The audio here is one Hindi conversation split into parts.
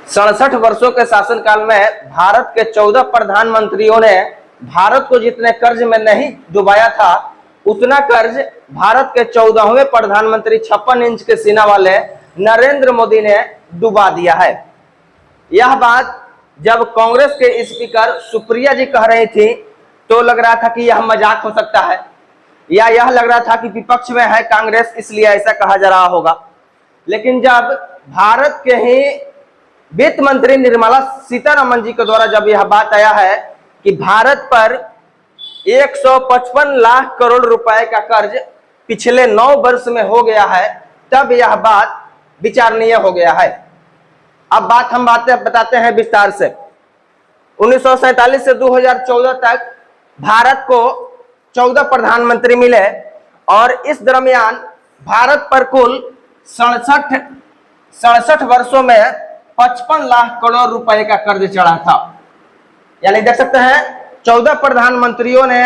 67 वर्षों के शासनकाल में भारत के 14 प्रधानमंत्रियों ने भारत को जितने कर्ज में नहीं डुबाया था, उतना कर्ज भारत के 14वें प्रधानमंत्री 56 इंच के सीना वाले नरेंद्र मोदी ने डुबा दिया है। यह बात जब कांग्रेस के स्पीकर सुप्रिया जी कह रही थी तो लग रहा था कि यह मजाक हो सकता है, या यह लग रहा था कि विपक्ष में है कांग्रेस इसलिए ऐसा कहा जा रहा होगा। लेकिन जब भारत के ही वित्त मंत्री निर्मला सीतारमण जी के द्वारा जब यह बात आया है कि भारत पर 155 लाख करोड़ रुपए का कर्ज पिछले 9 वर्ष में हो गया है, तब यह बात विचारणीय हो गया है। अब बात हम बताते हैं विस्तार से। 1947 से 2014 तक भारत को 14 प्रधानमंत्री मिले और इस दरमियान भारत पर कुल 67 वर्षों में 55 लाख करोड़ रुपए का कर्ज चढ़ा था। यानी देख सकते हैं 14 प्रधानमंत्रियों ने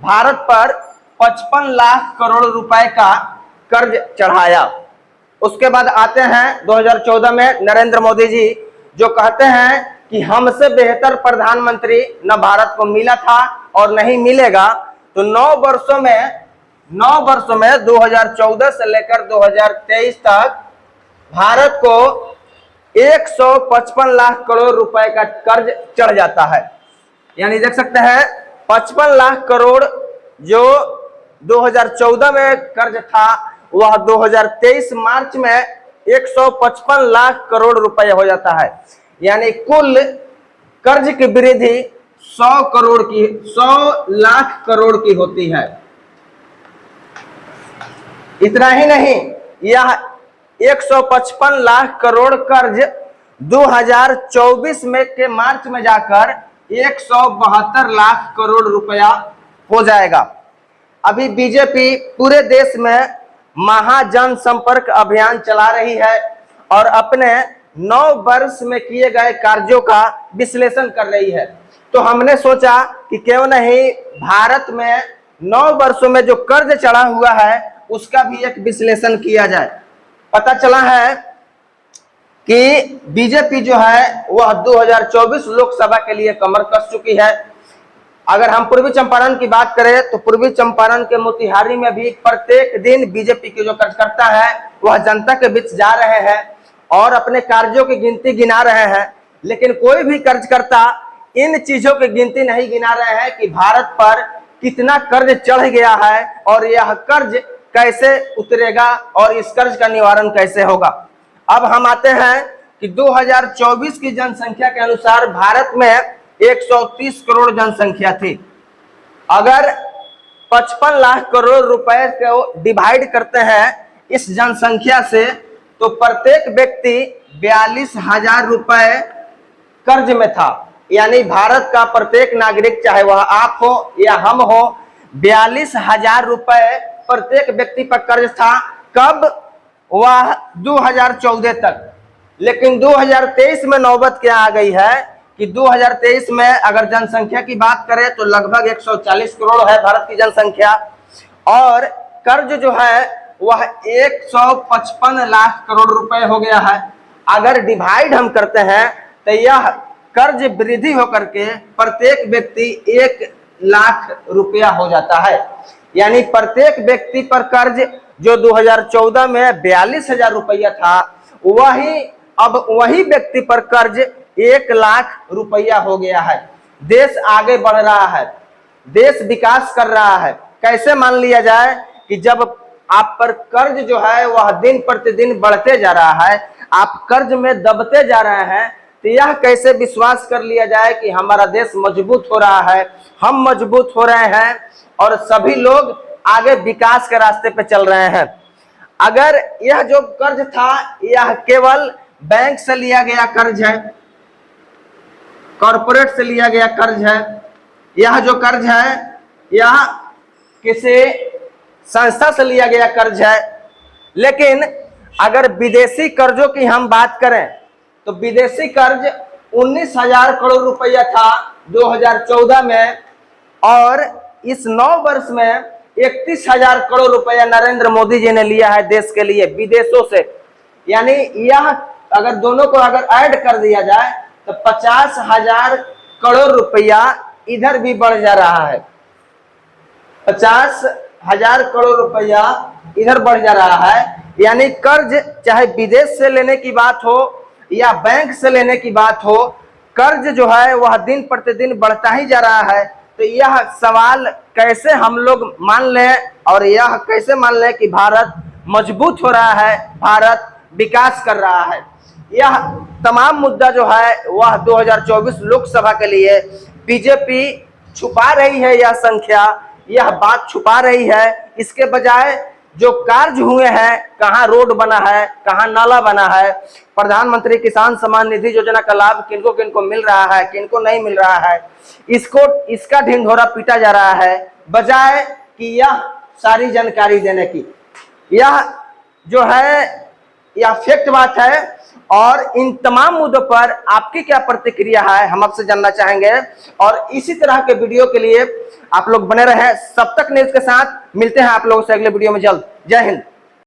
भारत पर 55 लाख करोड़ रुपए का कर्ज चढ़ाया। उसके बाद आते हैं 2014 में नरेंद्र मोदी जी, जो कहते हैं कि हमसे बेहतर प्रधानमंत्री न भारत को मिला था और नहीं मिलेगा। तो 9 वर्षों में 2014 से लेकर 2023 तक भारत को 155 लाख करोड़ रुपए का कर्ज चढ़ जाता है। यानी देख सकते हैं 55 लाख करोड़ जो 2014 में कर्ज था, वह 2023 मार्च में 155 लाख करोड़ रुपए हो जाता है। यानी कुल कर्ज की वृद्धि 100 लाख करोड़ की होती है। इतना ही नहीं, यह 155 लाख करोड़ कर्ज 2024 में के मार्च में जाकर 172 लाख करोड़ रुपया हो जाएगा। अभी बीजेपी पूरे देश में महाजन संपर्क अभियान चला रही है और अपने 9 वर्ष में किए गए कार्यों का विश्लेषण कर रही है। तो हमने सोचा कि क्यों नहीं भारत में 9 वर्षों में जो कर्ज चढ़ा हुआ है उसका भी एक विश्लेषण किया जाए। पता चला है कि बीजेपी जो है वह 2024 लोकसभा के लिए कमर कस चुकी है। अगर हम पूर्वी चंपारण की बात करें तो पूर्वी चंपारण के मोतिहारी में भी प्रत्येक दिन बीजेपी के जो कार्यकर्ता है वह जनता के बीच जा रहे हैं और अपने कार्यों की गिनती गिना रहे हैं। लेकिन कोई भी कार्यकर्ता इन चीजों की गिनती नहीं गिना रहे हैं कि भारत पर कितना कर्ज चढ़ गया है और यह कर्ज कैसे उतरेगा और इस कर्ज का निवारण कैसे होगा। अब हम आते हैं कि 2024 की जनसंख्या के अनुसार भारत में 130 करोड़ जनसंख्या थी। अगर 55 लाख करोड़ रुपए को डिवाइड करते हैं इस जनसंख्या से, तो प्रत्येक व्यक्ति 42,000 रुपए कर्ज में था। यानी भारत का प्रत्येक नागरिक, चाहे वह आप हो या हम हो, 42,000 रुपए प्रत्येक व्यक्ति पर कर्ज था। कब? वह 2014 तक। लेकिन 2023 में नौबत क्या आ गई है कि 2023 में अगर जनसंख्या की बात करें तो लगभग 140 करोड़ है भारत की जनसंख्या, और कर्ज जो है वह 155 लाख करोड़ रुपए हो गया है। अगर डिवाइड हम करते हैं तो यह कर्ज वृद्धि होकर के प्रत्येक व्यक्ति 1 लाख रुपया हो जाता है। यानी प्रत्येक व्यक्ति पर कर्ज जो 2014 में 42,000 रुपया था, वही व्यक्ति पर कर्ज 1 लाख रुपया हो गया है। देश आगे बढ़ रहा है, देश विकास कर रहा है। कैसे मान लिया जाए कि जब आप पर कर्ज जो है वह दिन प्रतिदिन बढ़ते जा रहा है, आप कर्ज में दबते जा रहे हैं, तो यह कैसे विश्वास कर लिया जाए कि हमारा देश मजबूत हो रहा है, हम मजबूत हो रहे हैं और सभी लोग आगे विकास के रास्ते पे चल रहे हैं। अगर यह जो कर्ज था यह केवल बैंक से लिया गया कर्ज है, कॉरपोरेट से लिया गया कर्ज है, यह जो कर्ज है यह किसी संस्था से लिया गया कर्ज है। लेकिन अगर विदेशी कर्जों की हम बात करें तो विदेशी कर्ज 19,000 करोड़ रुपया था 2014 में, और इस 9 वर्ष में 31,000 करोड़ रुपया नरेंद्र मोदी जी ने लिया है देश के लिए विदेशों से। यानी यह अगर दोनों को अगर ऐड कर दिया जाए तो 50,000 करोड़ रुपया इधर भी बढ़ जा रहा है। 50,000 करोड़ रुपया इधर बढ़ जा रहा है। यानी कर्ज चाहे विदेश से लेने की बात हो या बैंक से लेने की बात हो, कर्ज जो है वह दिन प्रतिदिन बढ़ता ही जा रहा है। तो यह सवाल कैसे हम लोग मान लें और यह कैसे मान लें कि भारत मजबूत हो रहा है, भारत विकास कर रहा है। यह तमाम मुद्दा जो है वह 2024 लोकसभा के लिए बीजेपी छुपा रही है, यह संख्या, यह बात छुपा रही है। इसके बजाय जो कार्य हुए हैं, कहाँ रोड बना है, कहाँ नाला बना है, प्रधानमंत्री किसान सम्मान निधि योजना का लाभ किनको किनको मिल रहा है, किनको नहीं मिल रहा है, इसका ढिंढोरा पीटा जा रहा है, बजाय कि यह सारी जानकारी देने की। यह जो है यह फैक्ट बात है। और इन तमाम मुद्दों पर आपकी क्या प्रतिक्रिया है, हम आपसे जानना चाहेंगे। और इसी तरह के वीडियो के लिए आप लोग बने रहें। सब तक न्यूज के साथ मिलते हैं आप लोगों से अगले वीडियो में जल्द। जय हिंद।